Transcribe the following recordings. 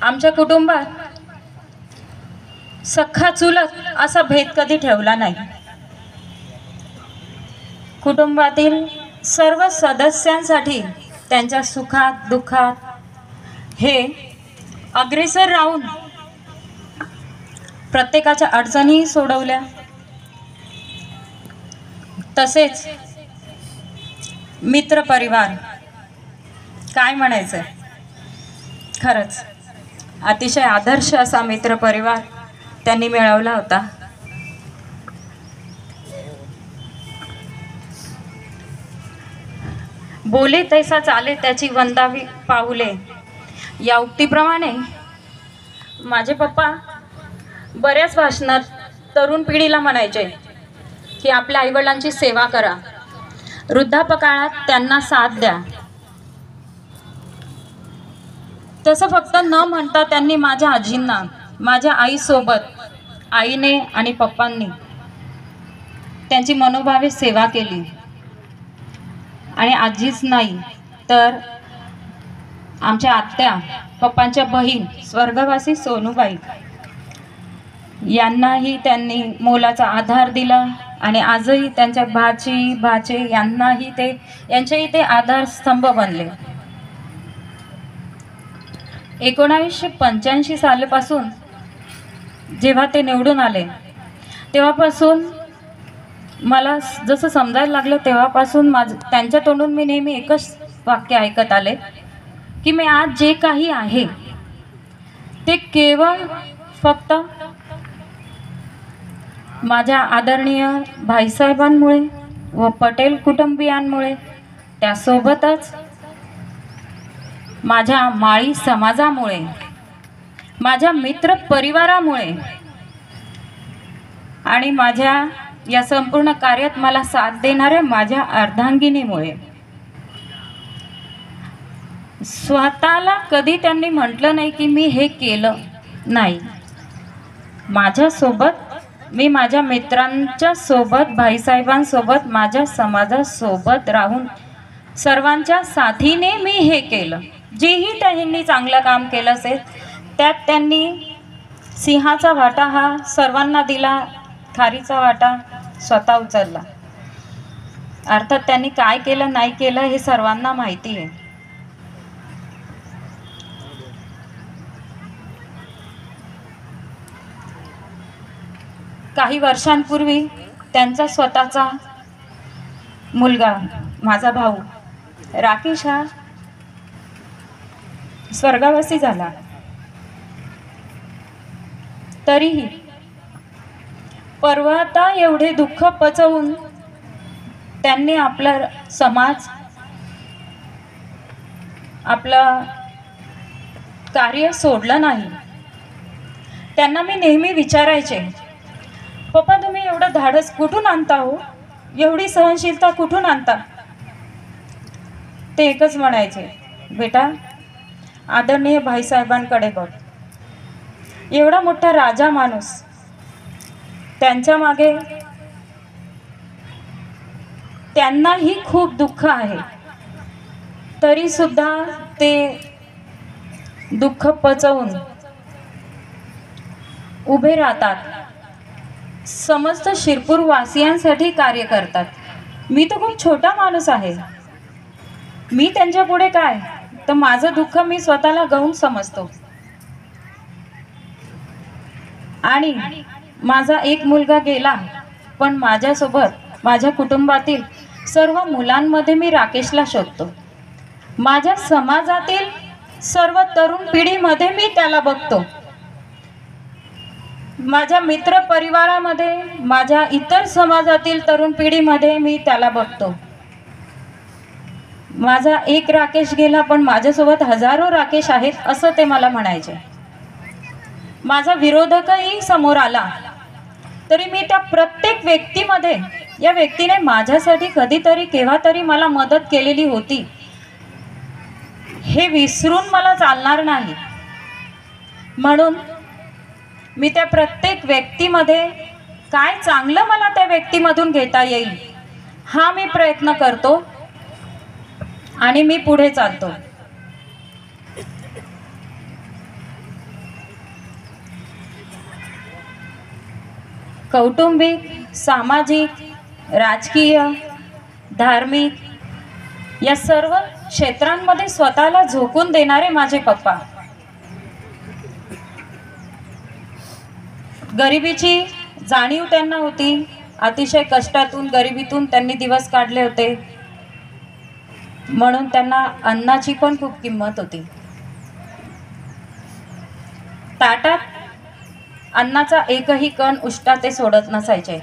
आमच्या कुटुंबात सख्खा चुलत असा भेद कधी ठेवला नाही. कुटुंबातील सर्व सदस्यांसाठी त्यांच्या सुखात दुःखात हे अग्रेसर राहून प्रत्येकाच्या अडचणी सोडवल्या. तसेच मित्र परिवार, काय म्हणायचं, खरंच अतिशय आदर्श असा मित्र परिवार त्यांनी मिळवला होता. बोले तैसा चाले त्याची वंदावी पाऊले, या उक्तीप्रमाणे माझे पप्पा बऱ्याच भाषणात तरुण पिढीला म्हणायचे की आपल्या आईवडिलांची सेवा करा, वृद्धापकाळात त्यांना साथ द्या. तसं फक्त न म्हणता त्यांनी माझ्या आजींना, माझ्या आईसोबत, आईने आणि पप्पांनी त्यांची मनोभावे सेवा केली. आणि आजीच नाही तर आमच्या आत्या, पप्पांच्या बहीण स्वर्गवासी सोनूबाई यांनाही त्यांनी मोलाचा आधार दिला. आणि आजही त्यांच्या भाचे यांचेही ते आधारस्तंभ बनले. 1985 सालापासून जेव्हा ते निवडून आले तेव्हापासून मला जसं समजायला लागलं तेव्हापासून त्यांच्या तोंडून मी नेहमी एकच वाक्य ऐकत आले की मी आज जे काही आहे ते केवळ फक्त माझ्या आदरणीय भाईसाहेबांमुळे व पटेल कुटुंबियांमुळे, त्यासोबतच माझ्या माळी समाजामुळे, माझ्या मित्र परिवारामुळे आणि माझ्या या संपूर्ण कार्यात मला साथ देणाऱ्या माझ्या अर्धांगिनीमुळे. स्वतःला कधी त्यांनी म्हटलं नाही की मी हे केलं नाही. माझ्यासोबत, मी माझ्या मित्रांच्या सोबत, भाईसाहेबांसोबत, माझ्या समाजासोबत राहून सर्वांच्या साथीने मी हे केलं. जेही त्यांनी चांगलं काम केलं असेल त्यात त्यांनी सिंहाचा वाटा हा सर्वांना दिला, खारीचा वाटा स्वतः उचलला. अर्थात त्यांनी काय केलं नाही केलं हे सर्वांना माहिती आहे. काही वर्षांपूर्वी त्यांचा स्वतःचा मुलगा, माझा भाऊ राकेश हा स्वर्गवासी झाला. तरीही पर्वता एवढे दुःख पचवून त्यांनी आपला समाज, आपलं कार्य सोडलं नाही. त्यांना मी नेहमी विचारायचे, पप्पा तुम्ही एवढं धाडस कुठून आणता हो, एवढी सहनशीलता कुठून आणता? ते एकच म्हणायचे, बेटा आदरणीय भाईसाहेबांकडे बघ, एवढा मोठा राजा माणूस, त्यांच्या मागे त्यांनाही खूप दुःख आहे, तरी सुद्धा ते दुःख पचवून उभे राहतात, समस्त शिरपूर वासियांसाठी कार्य करतात. मी तर खूप छोटा माणूस आहे, मी त्यांच्या पुढे काय, तर माझं दुःख मी स्वतःला गौण समजतो. आणि माझा एक मुलगा गेला, पण माझ्यासोबत माझ्या कुटुंबातील सर्व मुलांमध्ये मी राकेशला शोधतो. माझ्या समाजातील सर्व तरुण पिढीमध्ये मी त्याला बघतो. माझ्या मित्र परिवारामध्ये, माझ्या इतर समाजातील तरुण पिढीमध्ये मी त्याला बघतो. माझा एक राकेश गेला, पण माझ्यासोबत हजारो राकेश आहेत असं ते मला म्हणायचे. माझा विरोधकही समोर आला तरी मी त्या प्रत्येक व्यक्तीमध्ये, या व्यक्तीने माझ्यासाठी कधीतरी केव्हा तरी मला मदत केलेली होती हे विसरून मला चालणार नाही. म्हणून मी त्या प्रत्येक व्यक्तीमध्ये काय चांगलं मला त्या व्यक्तीमधून घेता येईल हा मी प्रयत्न करतो आणि मी पुढे चालतो. कौटुंबिक, सामाजिक, राजकीय, धार्मिक या सर्व क्षेत्रांमध्ये स्वतःला झोकून देणारे माझे पप्पा. गरिबीची जाणीव त्यांना होती. अतिशय कष्टातून, गरिबीतून त्यांनी दिवस काढले होते, म्हणून त्यांना अन्नाची पण खूप किंमत होती. ताटात अन्नाचा एकही कण उष्टा ते सोडत नसायचे.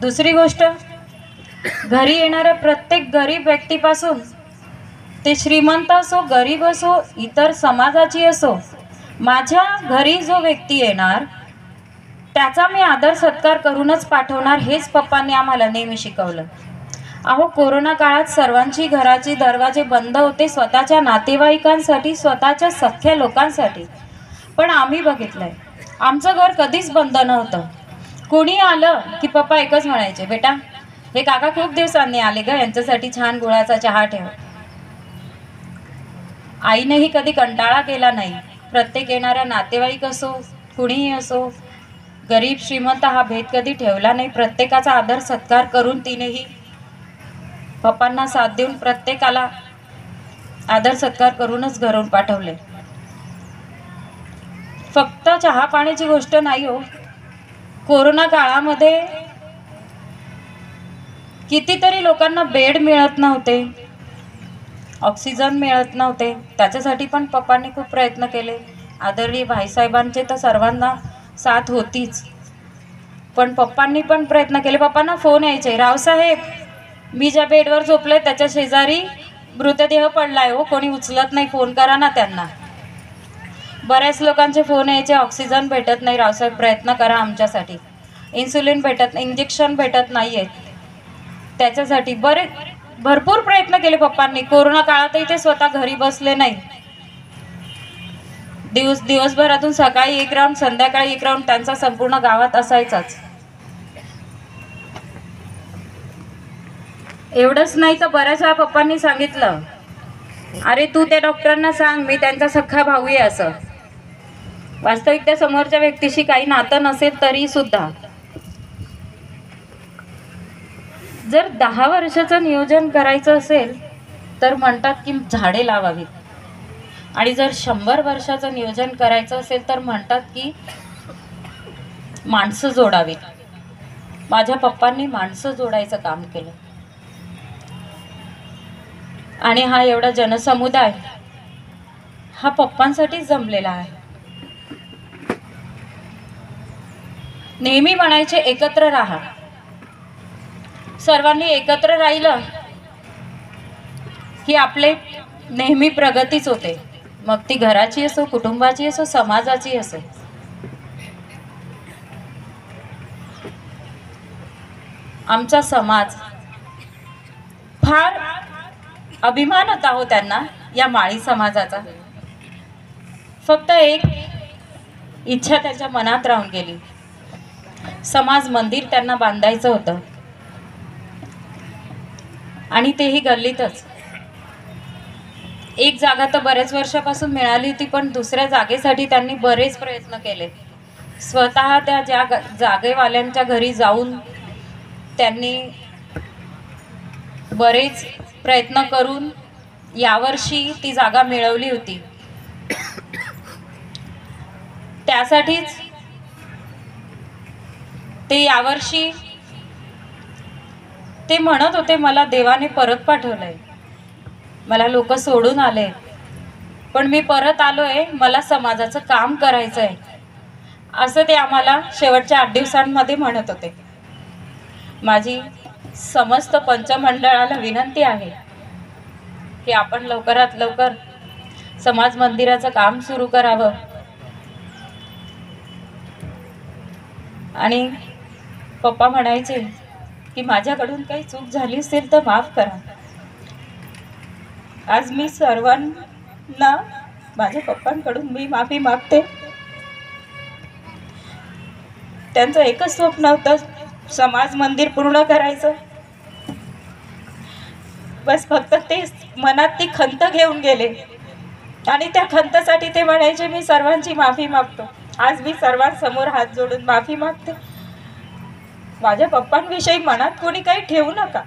दुसरी गोष्ट, घरी येणाऱ्या प्रत्येक गरीब व्यक्तीपासून, ते श्रीमंत असो, गरीब असो, इतर समाजाची असो, माझ्या घरी जो व्यक्ती येणार त्याचा मी आदर सत्कार करूनच पाठवणार, हेच पप्पांनी आम्हाला नेहमी शिकवलं. अहो, कोरोना काळात सर्वांची घराचे दरवाजे बंद होते, स्वतःच्या नातेवाईकांसाठी, स्वतःच्या सख्ख्या लोकांसाठी. पण आम्ही बघितलंय, आमचं घर कधीच बंद नव्हतं. कोणी आलं की पप्पा एकच म्हणायचे, बेटा हे काका खूप दिवसांनी आले ग, यांच्यासाठी छान गुळाचा चहा ठेव. आईनेही कधी कंटाळा केला नाही. प्रत्येक येणाऱ्या नातेवाईक असो, कुणीही असो, गरीब श्रीमंत हा भेद कधी ठेवला नाही. प्रत्येकाचा आदर सत्कार करून तिनेही पप्पांना साथ देऊन प्रत्येकाला आदर सत्कार करूनच घरून पाठवले. फक्त चहा पाण्याची गोष्ट नाही हो, कोरोना काळामध्ये कितीतरी लोकांना बेड मिळत नव्हते, ऑक्सिजन मिळत नव्हते, त्याच्यासाठी पण पप्पांनी खूप प्रयत्न केले. आदरणीय भाईसाहेबांचे तर सर्वांना साथ होतीच, पण पप्पांनी पण प्रयत्न केले. पप्पांना फोन यायचे, रावसाहेब मी ज्या बेडवर झोपले त्याच्या शेजारी मृतदेह पडलाय हो, कोणी उचलत नाही, फोन करा ना त्यांना. बऱ्याच लोकांचे फोन यायचे, ऑक्सिजन भेटत नाही रावसाहेब, प्रयत्न करा आमच्यासाठी. इन्सुलिन भेटत नाही, इंजेक्शन भेटत नाही आहेत, त्याच्यासाठी भरपूर प्रयत्न केले पप्पांनी. कोरोना काळातही ते स्वतः घरी बसले नाही. दिवसभरातून सकाळी एक राऊंड, संध्याकाळी एक राऊंड त्यांचा संपूर्ण गावात असायचाच. एवढंच नाही तर बऱ्याच वेळा पप्पांनी सांगितलं, अरे तू त्या डॉक्टरांना सांग मी त्यांचा सख्खा भाऊ आहे असं. वास्तविक त्या समोरच्या व्यक्तीशी काही नातं नसेल तरी सुद्धा. जर 10 वर्षाचं नियोजन करायचं असेल तर म्हणतात की झाडे लावावीत, आणि जर 100 वर्षाचं नियोजन करायचं असेल तर म्हणतात की माणसं जोडावीत. माझ्या पप्पांनी माणसं जोडायचं काम केलं, आणि हा एवढा जनसमुदाय हा पप्पांसाठीच जमलेला आहे. नेहमी म्हणायचे एकत्र राहा. सर्वांनी एकत्र राहिलं की आपले नेहमी प्रगतीच होते, मग ती घराची असो, कुटुंबाची असो, समाजाची असो. आमचा समाज फार अभिमान होता हो त्यांना, या माळी समाजाचा. फक्त एक इच्छा त्यांच्या मनात राहून गेली, समाज मंदिर त्यांना बांधायचं होतं, आणि तेही गल्लीतच. एक जागा तर बऱ्याच वर्षापासून मिळाली होती, पण दुसऱ्या जागेसाठी त्यांनी बरेच प्रयत्न केले. स्वतः त्या जागेवाल्यांच्या घरी जाऊन त्यांनी बरेच प्रयत्न करून यावर्षी ती जागा मिळवली होती. त्यासाठीच ते यावर्षी ते म्हणत होते, मला देवाने परत पाठवलंय, मला लोक सोडून आले, पण मी परत आलोय, मला समाजाचं काम करायचंय, असं ते आम्हाला शेवटच्या 8 दिवसांमध्ये म्हणत होते. माझी समस्त पंचमंडळाला विनंती आहे की आपण लवकरात लवकर समाज मंदिराचं काम सुरू करावं, आणि पप्पा म्हणायचे की माझ्याकडून काही चूक झाली असेल तर माफ करा. आज मी सर्वांना, माझ्या पप्पांकडून मी माफी मागते. त्यांचं एकच स्वप्न होतं, समाज मंदिर पूर्ण करायचं. बस फक्त ते मनात ती खंत घेऊन गेले. आणि त्या खंतासाठी ते म्हणायचे मी सर्वांची माफी मागतो. आज मी सर्वांसमोर हात जोडून माफी मागते. माझ्या पप्पांविषयी मनात कोणी काही ठेवू नका.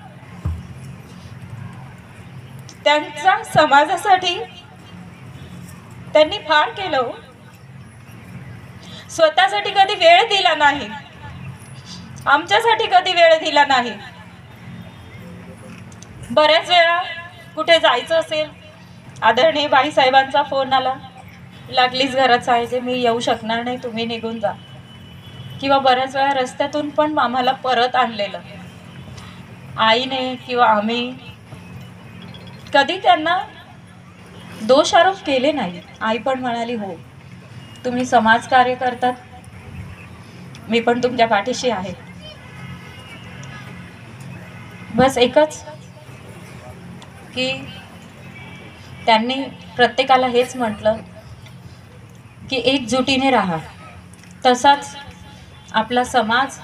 त्यांचा समाजासाठी त्यांनी फार केलं हो. स्वतःसाठी कधी वेळ दिला नाही, आमच्यासाठी कधी वेळ दिला नाही. बऱ्याच वेळा कुठे जायचं असेल, आदरणीय बाईसाहेबांचा फोन आला, लागलीच घरात जायचे, मी येऊ शकणार नाही, तुम्ही निघून जा. किंवा बऱ्याच वेळा रस्त्यातून पण आम्हाला परत आणलेलं आईने किंवा आम्ही कधी त्यांना दोषारोप केले नाही. आई पण म्हणाली हो तुम्ही समाजकार्य करतात, मी पण तुमच्या पाठीशी आहे. बस एकच की त्यांनी प्रत्येकाला हेच म्हटलं की एकजुटीने राहा. तसाच आपला समाज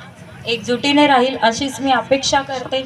एकजुटीने राहील अशीच मी अपेक्षा करते.